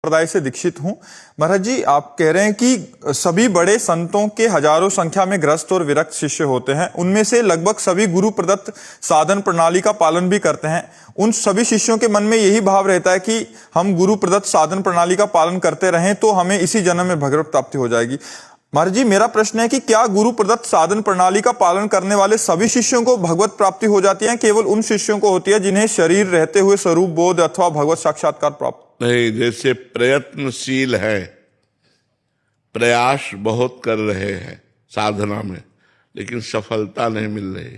संप्रदाय से दीक्षित हूं। महाराज जी, आप कह रहे हैं कि सभी बड़े संतों के हजारों संख्या में ग्रस्त और विरक्त शिष्य होते हैं। उनमें से लगभग सभी गुरु प्रदत्त साधन प्रणाली का पालन भी करते हैं। उन सभी शिष्यों के मन में यही भाव रहता है कि हम गुरु प्रदत्त साधन प्रणाली का पालन करते रहें तो हमें इसी जन्म में भगवत प्राप्ति हो जाएगी। महाराज जी, मेरा प्रश्न है कि क्या गुरु प्रदत्त साधन प्रणाली का पालन करने वाले सभी शिष्यों को भगवत प्राप्ति हो जाती है, केवल उन शिष्यों को होती है जिन्हें शरीर रहते हुए स्वरूप बोध अथवा भगवत साक्षात्कार प्राप्त? नहीं, जैसे प्रयत्नशील है, प्रयास बहुत कर रहे हैं साधना में, लेकिन सफलता नहीं मिल रही,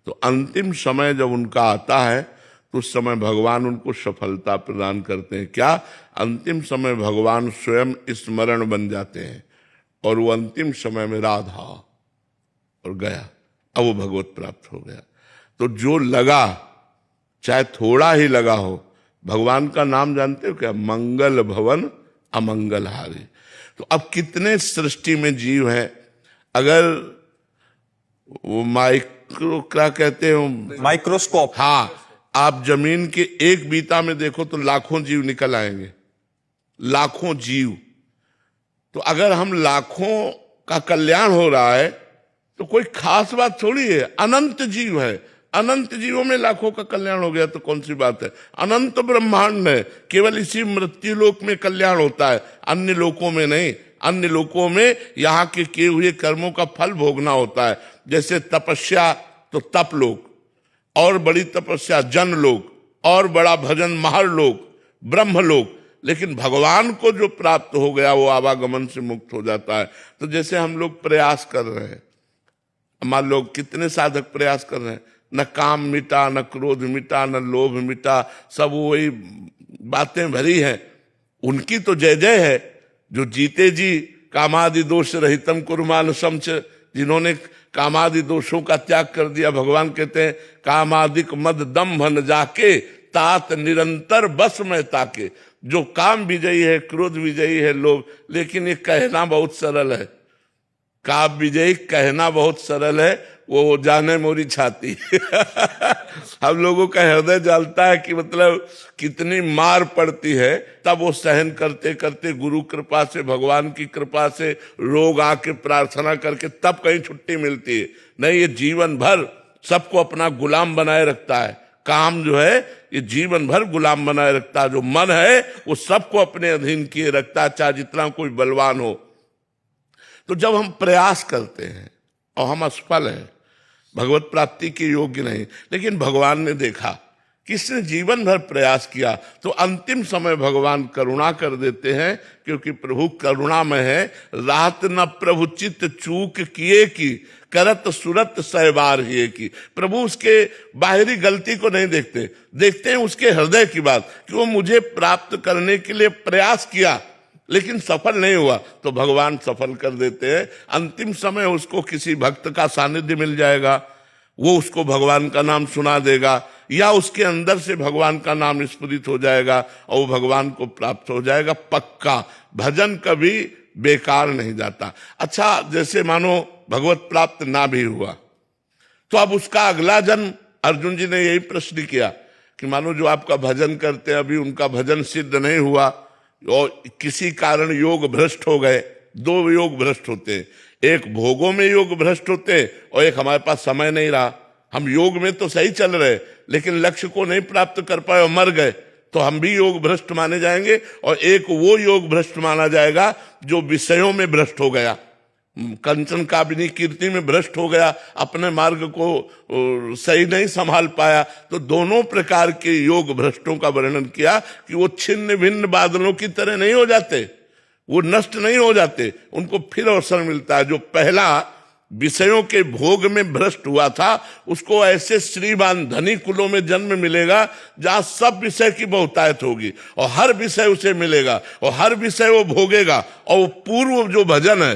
तो अंतिम समय जब उनका आता है तो उस समय भगवान उनको सफलता प्रदान करते हैं। क्या? अंतिम समय भगवान स्वयं स्मरण बन जाते हैं और वो अंतिम समय में राधा और गया, अब वो भगवत प्राप्त हो गया। तो जो लगा, चाहे थोड़ा ही लगा हो, भगवान का नाम जानते हो क्या? मंगल भवन अमंगल हारी। तो अब कितने सृष्टि में जीव हैं, अगर वो क्या कहते हो, माइक्रोस्कोप, हाँ, आप जमीन के एक बीता में देखो तो लाखों जीव निकल आएंगे, लाखों जीव। तो अगर हम लाखों का कल्याण हो रहा है तो कोई खास बात थोड़ी है, अनंत जीव है, अनंत जीवों में लाखों का कल्याण हो गया तो कौन सी बात है? अनंत ब्रह्मांड है, केवल इसी मृत्यु लोक में कल्याण होता है, अन्य लोकों में नहीं। अन्य लोकों में यहाँ के किए हुए कर्मों का फल भोगना होता है। जैसे तपस्या तो तप लोक, और बड़ी तपस्या जन लोक, और बड़ा भजन महर लोक, ब्रह्म लोक। लेकिन भगवान को जो प्राप्त हो गया वो आवागमन से मुक्त हो जाता है। तो जैसे हम लोग प्रयास कर रहे हैं, मान लो कितने साधक प्रयास कर रहे हैं, न काम मिटा, न क्रोध मिटा, न लोभ मिटा, सब वही बातें भरी हैं। उनकी तो जय जय है। जो जीते जी कामादि दोष रहितम कुर्मान समच, जिन्होंने कामादि दोषों का त्याग कर दिया, भगवान कहते हैं कामादिक मद दम्भ न जाके तात निरंतर बस में ताके। जो काम विजयी है, क्रोध विजयी है लोग, लेकिन ये कहना बहुत सरल है। काम विजयी कहना बहुत सरल है, वो जाने मोरी छाती। हम लोगों का हृदय जलता है कि मतलब कितनी मार पड़ती है, तब वो सहन करते करते गुरु कृपा से, भगवान की कृपा से, रोग आके प्रार्थना करके तब कहीं छुट्टी मिलती है। नहीं, ये जीवन भर सबको अपना गुलाम बनाए रखता है। काम जो है ये जीवन भर गुलाम बनाए रखता है। जो मन है वो सबको अपने अधीन किए रखता है, चाहे जितना कोई बलवान हो। तो जब हम प्रयास करते हैं और हम असफल हैं, भगवत प्राप्ति के योग्य नहीं, लेकिन भगवान ने देखा किसने जीवन भर प्रयास किया तो अंतिम समय भगवान करुणा कर देते हैं, क्योंकि प्रभु करुणामय है। रात न प्रभु चित्त चूक किए की, करत सुरत सहबार ही की। प्रभु उसके बाहरी गलती को नहीं देखते, देखते हैं उसके हृदय की बात, कि वो मुझे प्राप्त करने के लिए प्रयास किया लेकिन सफल नहीं हुआ, तो भगवान सफल कर देते हैं। अंतिम समय उसको किसी भक्त का सानिध्य मिल जाएगा, वो उसको भगवान का नाम सुना देगा, या उसके अंदर से भगवान का नाम स्फुरित हो जाएगा और वो भगवान को प्राप्त हो जाएगा पक्का। भजन कभी बेकार नहीं जाता। अच्छा, जैसे मानो भगवत प्राप्त ना भी हुआ तो अब उसका अगला जन्म, अर्जुन जी ने यही प्रश्न किया कि मानो जो आपका भजन करते हैं, अभी उनका भजन सिद्ध नहीं हुआ और किसी कारण योग भ्रष्ट हो गए। दो योग भ्रष्ट होते हैं, एक भोगों में योग भ्रष्ट होते हैं और एक हमारे पास समय नहीं रहा। हम योग में तो सही चल रहे लेकिन लक्ष्य को नहीं प्राप्त कर पाए और मर गए, तो हम भी योग भ्रष्ट माने जाएंगे। और एक वो योग भ्रष्ट माना जाएगा जो विषयों में भ्रष्ट हो गया, कंचन काबिनी कीर्ति में भ्रष्ट हो गया, अपने मार्ग को सही नहीं संभाल पाया। तो दोनों प्रकार के योग भ्रष्टों का वर्णन किया कि वो छिन्न भिन्न बादलों की तरह नहीं हो जाते, वो नष्ट नहीं हो जाते, उनको फिर अवसर मिलता है। जो पहला विषयों के भोग में भ्रष्ट हुआ था उसको ऐसे श्रीमान धनी कुलों में जन्म मिलेगा जहां सब विषय की बहुतायत होगी और हर विषय उसे मिलेगा और हर विषय वो भोगेगा, और वो पूर्व जो भजन है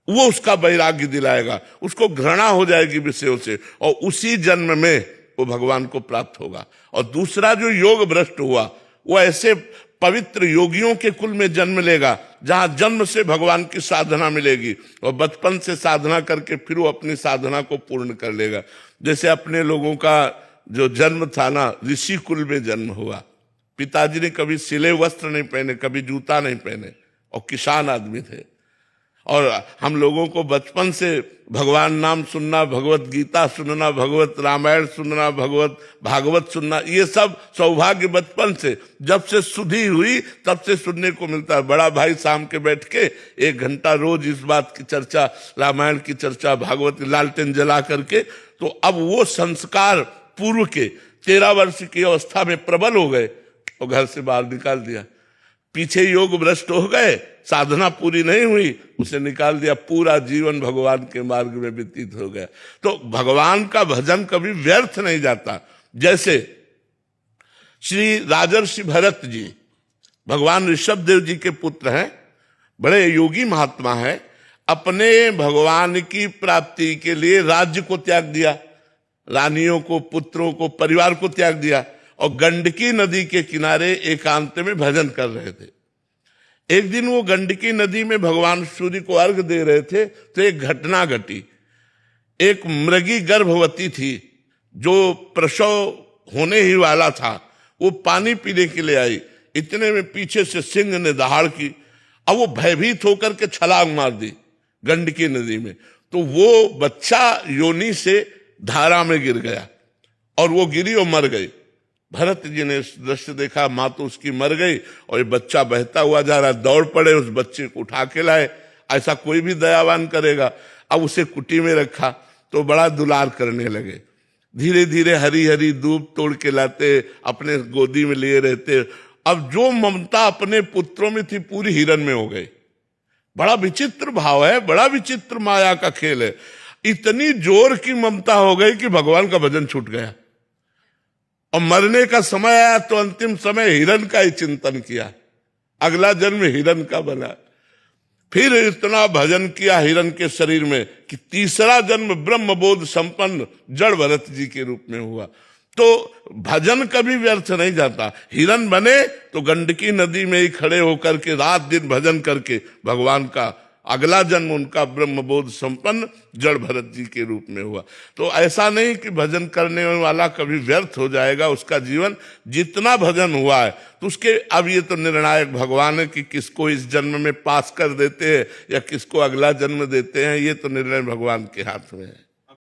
वो उसका वैराग्य दिलाएगा, उसको घृणा हो जाएगी विषयों से, और उसी जन्म में वो भगवान को प्राप्त होगा। और दूसरा जो योग भ्रष्ट हुआ वो ऐसे पवित्र योगियों के कुल में जन्म लेगा जहां जन्म से भगवान की साधना मिलेगी और बचपन से साधना करके फिर वो अपनी साधना को पूर्ण कर लेगा। जैसे अपने लोगों का जो जन्म था ना, ऋषि कुल में जन्म हुआ, पिताजी ने कभी सिले वस्त्र नहीं पहने, कभी जूता नहीं पहने, और किसान आदमी थे। और हम लोगों को बचपन से भगवान नाम सुनना, भगवत गीता सुनना, भगवत रामायण सुनना, भगवत भागवत सुनना, ये सब सौभाग्य बचपन से, जब से सुधी हुई तब से सुनने को मिलता है। बड़ा भाई शाम के बैठ के 1 घंटा रोज इस बात की चर्चा, रामायण की चर्चा, भागवत, लालटेन जला करके। तो अब वो संस्कार पूर्व के 13 वर्ष की अवस्था में प्रबल हो गए और घर से बाहर निकाल दिया। पीछे योग भ्रष्ट हो गए, साधना पूरी नहीं हुई, उसे निकाल दिया, पूरा जीवन भगवान के मार्ग में व्यतीत हो गया। तो भगवान का भजन कभी व्यर्थ नहीं जाता। जैसे श्री राजर्षि भरत जी भगवान ऋषभदेव जी के पुत्र हैं, बड़े योगी महात्मा हैं, अपने भगवान की प्राप्ति के लिए राज्य को त्याग दिया, रानियों को, पुत्रों को, परिवार को त्याग दिया, और गंडकी नदी के किनारे एकांत में भजन कर रहे थे। एक दिन वो गंडकी नदी में भगवान सूर्य को अर्घ दे रहे थे तो एक घटना घटी। एक मृगी गर्भवती थी जो प्रसव होने ही वाला था, वो पानी पीने के लिए आई। इतने में पीछे से सिंह ने दहाड़ की, अब वो भयभीत होकर के छलांग मार दी गंडकी नदी में। तो वो बच्चा योनि से धारा में गिर गया और वो गिरी और मर गई। भरत जी ने दृश्य देखा, माँ तो उसकी मर गई और ये बच्चा बहता हुआ जा रहा, दौड़ पड़े, उस बच्चे को उठा के लाए। ऐसा कोई भी दयावान करेगा। अब उसे कुटी में रखा तो बड़ा दुलार करने लगे। धीरे धीरे हरी हरी दूब तोड़ के लाते, अपने गोदी में लिए रहते। अब जो ममता अपने पुत्रों में थी पूरी हिरन में हो गई। बड़ा विचित्र भाव है, बड़ा विचित्र माया का खेल है। इतनी जोर की ममता हो गई कि भगवान का भजन छूट गया, और मरने का समय आया तो अंतिम समय हिरन का ही चिंतन किया, अगला जन्म हिरन का बना। फिर इतना भजन किया हिरन के शरीर में कि तीसरा जन्म ब्रह्मबोध संपन्न जड़ भरत जी के रूप में हुआ। तो भजन कभी व्यर्थ नहीं जाता। हिरन बने तो गंडकी नदी में ही खड़े होकर के रात दिन भजन करके भगवान का अगला जन्म उनका ब्रह्मबोध संपन्न जड़ भरत जी के रूप में हुआ। तो ऐसा नहीं कि भजन करने वाला कभी व्यर्थ हो जाएगा उसका जीवन। जितना भजन हुआ है तो उसके, अब ये तो निर्णायक भगवान है कि किसको इस जन्म में पास कर देते हैं या किसको अगला जन्म देते हैं, ये तो निर्णय भगवान के हाथ में है।